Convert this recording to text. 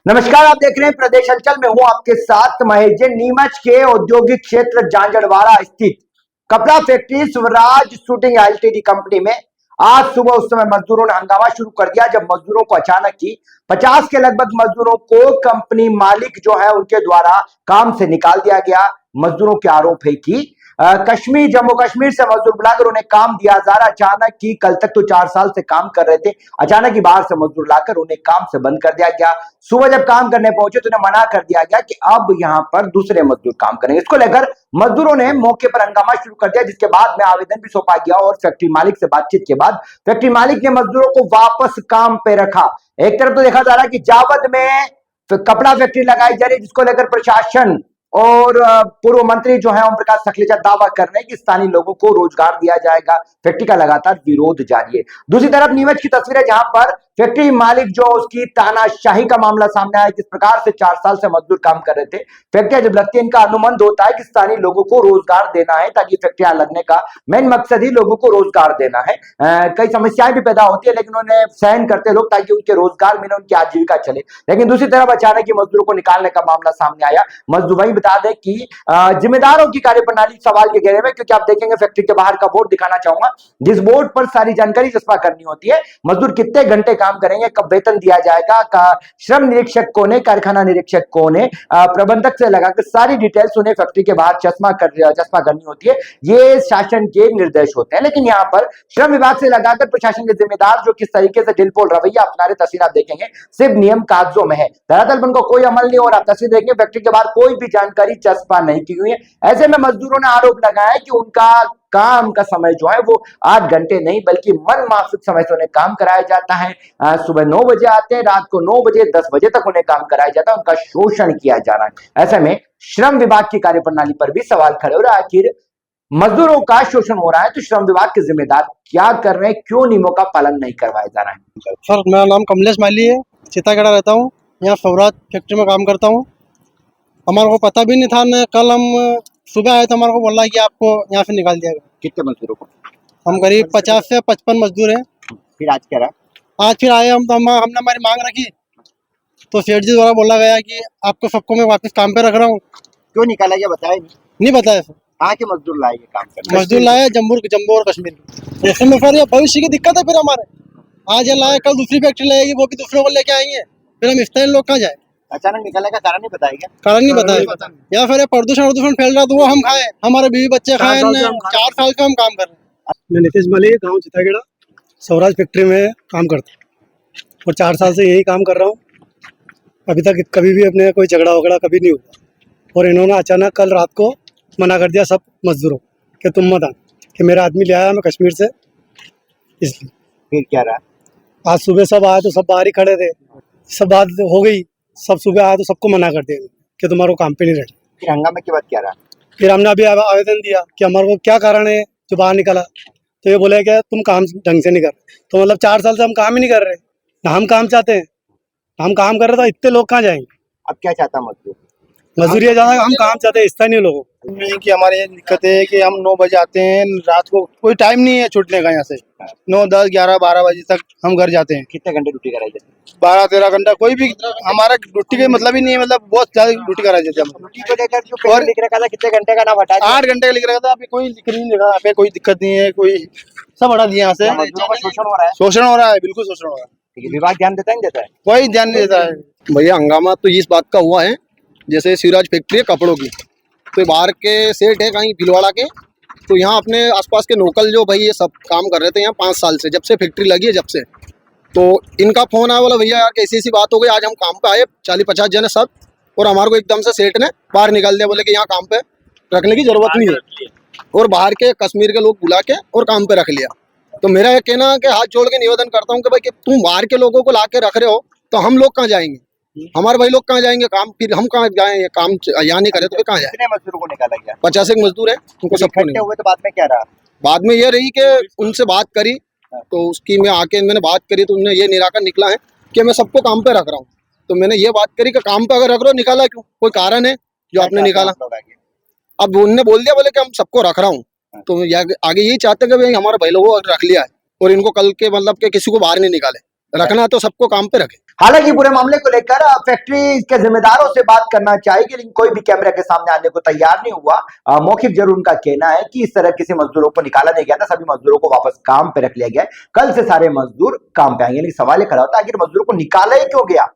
नमस्कार, आप देख रहे हैं प्रदेश हलचल में हूं आपके साथ महेश जैन। नीमच के औद्योगिक क्षेत्र झांझड़वाड़ा स्थित कपड़ा factory Swaraj shooting LTD company में आज सुबह उस समय मजदूरों ने हंगामा शुरू कर दिया जब मजदूरों को अचानक ही 50 के लगभग मजदूरों को कंपनी मालिक जो है उनके द्वारा काम से निकाल दिया गया। मजदूरों के आरोप है कि जम्मू कश्मीर से मजदूर बुलाकर उन्हें काम दिया जा रहा। अचानक ही कल तक तो 4 साल से काम कर रहे थे, अचानक ही बाहर से मजदूर लाकर उन्हें काम से बंद कर दिया गया। सुबह जब काम करने पहुंचे तो उन्हें मना कर दिया गया कि अब यहां पर दूसरे मजदूर काम करेंगे। इसको लेकर मजदूरों ने मौके पर हंगामा शुरू कर दिया, जिसके बाद में आवेदन भी सौंपा गया और फैक्ट्री मालिक से बातचीत के बाद फैक्ट्री मालिक ने मजदूरों को वापस काम पे रखा। एक तरफ तो देखा जा रहा है कि जावद में कपड़ा फैक्ट्री लगाई जा रही है, जिसको लेकर प्रशासन और पूर्व मंत्री जो है ओम प्रकाश सकलेचा दावा कर रहे हैं कि स्थानीय लोगों को रोजगार दिया जाएगा। फैक्ट्री का लगातार विरोध जारी है। दूसरी तरफ नीमच की तस्वीरें जहां पर फैक्ट्री मालिक जो उसकी तानाशाही का मामला सामने आया, किस प्रकार से 4 साल से मजदूर काम कर रहे थे। फैक्ट्रियां जब लगती है इनका अनुबंध होता है कि स्थानीय लोगों को रोजगार देना है, ताकि फैक्ट्रियां लगने का मेन मकसद ही लोगों को रोजगार देना है। कई समस्याएं भी पैदा होती है, लेकिन उन्हें सहन करते लोग ताकि उनके रोजगार मिले, उनकी आजीविका चले। लेकिन दूसरी तरफ अचानक ही मजदूरों को निकालने का मामला सामने आया। मजदूर वही बता दें कि जिम्मेदारों की कार्यप्रणाली सवाल के घेरे में, क्योंकि आप देखेंगे फैक्ट्री के बाहर का बोर्ड दिखाना चाहूंगा, जिस बोर्ड पर सारी जानकारी चस्पा करनी होती है। मजदूर कितने घंटे काम करेंगे, कब वेतन दिया जाएगा, श्रम निरीक्षक कौन है, कारखाना निरीक्षक कौन है, प्रबंधक से लगाकर सारी डिटेल्स उन्हें फैक्ट्री के बाहर चस्पा करनी होती है। ये शासन के निर्देश होते हैं। लेकिन यहाँ पर श्रम विभाग से लगाकर प्रशासन के जिम्मेदार जो किस तरीके से ढिलपोल रवैया अपना रहे, तस्वीर आप देखेंगे सिर्फ नियम कागजों में है, धरातल पर उनको कोई अमल नहीं हो रहा। तस्वीर देखेंगे फैक्ट्री के बाहर कोई भी जानकारी चस्पा नहीं की हुई है। ऐसे में मजदूरों ने आरोप लगाया कि उनका काम का समय जो है वो 8 घंटे नहीं बल्कि मन माफिक समय से उन्हें काम कराया जाता है। सुबह 9 बजे आते हैं, रात को 9 बजे 10 बजे तक उन्हें काम कराया जाता है, उनका शोषण किया जा रहा है। ऐसे में श्रम विभाग की कार्यप्रणाली पर भी सवाल खड़े हो रहा है। आखिर मजदूरों का शोषण हो रहा है तो श्रम विभाग के जिम्मेदार क्या कर रहे हैं, क्यों नियमों का पालन नहीं करवाया जा रहा है। सर, मेरा नाम कमलेश माली है, चितागढ़ रहता हूँ, यहाँ स्वराज फैक्ट्री में काम करता हूँ। हमारे को पता भी नहीं था न, कल हम सुबह आए तो हमारे को बोला कि आपको यहाँ से निकाल दिया गया। कितने मजदूरों को? हम करीब 50 से 55 मजदूर हैं। फिर आज क्या रहा? आज फिर आए हम तो हमने हमारी मांग रखी तो सेठ जी द्वारा बोला गया कि आपको सबको मैं वापस काम पे रख रहा हूँ। क्यों निकाला गया बताया नहीं बताया सर। कहाँ के मजदूर लाए काम करने? मजदूर लाए जम्मू और कश्मीर। ऐसे में फिर ये भविष्य की दिक्कत है। फिर हमारे आज ये लाए, कल दूसरी फैक्ट्री लाएगी, वो भी दूसरों को लेके आएंगे, फिर हम स्थानीय लोग कहाँ जाए। अचानक निकालने का कारण नहीं बताया गया? कारण नहीं बताया। या फिर प्रदूषण फैल रहा तो वो हम खाए, हमारे बीवी बच्चे खाए। 4 साल से हम काम कर रहे हैं। मैं नीतीश माली, गाँव चितागढ़, स्वराज फैक्ट्री में काम करता हूँ और 4 साल से यही काम कर रहा हूँ। अभी तक कभी भी अपने कोई झगड़ा वगड़ा कभी नहीं हुआ। और इन्होंने अचानक कल रात को मना कर दिया सब मजदूरों कि तुम मत आना, कि मेरा आदमी ले आया मैं कश्मीर से, इसलिए। फिर क्या रहा? आज सुबह सब आए तो सब बाहर ही खड़े थे, सब बात हो गई, सब सुबह आए तो सबको मना कर दिया कि तुम्हारे काम पे नहीं रहे। फिर हंगामे के बाद क्या रहा? फिर हमने अभी आवेदन दिया कि हमारे को क्या कारण है जो बाहर निकला, तो ये बोले कि तुम काम ढंग से नहीं कर रहे। तो मतलब 4 साल से हम काम ही नहीं कर रहे, ना हम काम चाहते हैं, हम काम कर रहे तो इतने लोग कहाँ जाएंगे। अब क्या चाहता मजदूर? मजदूरी है ज्यादा, हम काम चाहते हैं स्थानीय लोगों को। कि हमारे ये दिक्कत है कि हम 9 बजे आते हैं, रात को कोई टाइम नहीं है छूटने का। यहाँ से 9, 10, 11, 12 बजे तक हम घर जाते हैं। कितने घंटे ड्यूटी कराई जाती है? 12-13 घंटा, कोई भी हमारा ड्यूटी का मतलब ही नहीं है। मतलब बहुत ज्यादा ड्यूटी कराई जाती है। ड्यूटी को लेकर जो पेपर लिख रखा था कितने घंटे का, ना हटा दिया? 8 घंटे का लिख रखा था, अभी कोई लिख नहीं रखा, यहाँ पे कोई दिक्कत नहीं है, कोई सब हटा दिया यहाँ से। मजदूरों का शोषण हो रहा है? शोषण हो रहा है, बिल्कुल शोषण हो रहा है। विभाग ध्यान देता है नहीं देता है? कोई ध्यान नहीं देता है। भैया हंगामा तो इस बात का हुआ है, जैसे शिवराज फैक्ट्री है कपड़ों की, तो बाहर के सेठ है कहीं भीलवाड़ा के, तो यहाँ अपने आसपास के लोकल जो भाई ये सब काम कर रहे थे यहाँ 5 साल से, जब से फैक्ट्री लगी है जब से। तो इनका फ़ोन आया, बोला भैया यार कैसी ऐसी बात हो गई, आज हम काम पे आए 40-50 जन है सब, और हमारे को एकदम से सेठ ने बाहर निकाल दिया, बोले कि यहाँ काम पे रखने की ज़रूरत नहीं है, और बाहर के कश्मीर के लोग बुला के और काम पे रख लिया। तो मेरा ये कहना है कि हाथ जोड़ के निवेदन करता हूँ कि भाई कि तुम बाहर के लोगों को ला के रख रहे हो तो हम लोग कहाँ जाएंगे, हमारे भाई लोग कहाँ जाएंगे काम, फिर हम कहाँ जाएंगे, काम यहाँ नहीं करे तो फिर कहाँ जाए। कितने मजदूरों को निकाला गया? 50 एक मजदूर है, उनको सबको इकट्ठे हुए तो बाद में क्या रहा? बाद में ये रही कि उनसे बात करी, तो उसकी मैं आके मैंने बात करी तो उन्होंने ये निराकरण निकला है कि मैं सबको काम पे रख रहा हूँ। तो मैंने ये बात करी कि काम पे अगर रख रहे हो, निकाला क्यों, कोई कारण है जो आपने निकाला? अब उनने बोल दिया बोले कि हम सबको रख रहा हूँ, तो आगे यही चाहते कि भाई हमारे भाई लोगों को रख लिया है और इनको कल के मतलब के किसी को बाहर नहीं निकाले। रखना तो सबको काम पे रखे। हालांकि पूरे मामले को लेकर फैक्ट्री के जिम्मेदारों से बात करना चाहेगी, लेकिन कोई भी कैमरे के सामने आने को तैयार नहीं हुआ। मौखिक जरूर उनका कहना है कि इस तरह किसी मजदूरों को निकाला नहीं गया था, सभी मजदूरों को वापस काम पे रख लिया गया है। कल से सारे मजदूर काम पे आएंगे। लेकिन सवाल ये खड़ा होता है, आखिर मजदूरों को निकाला ही क्यों गया?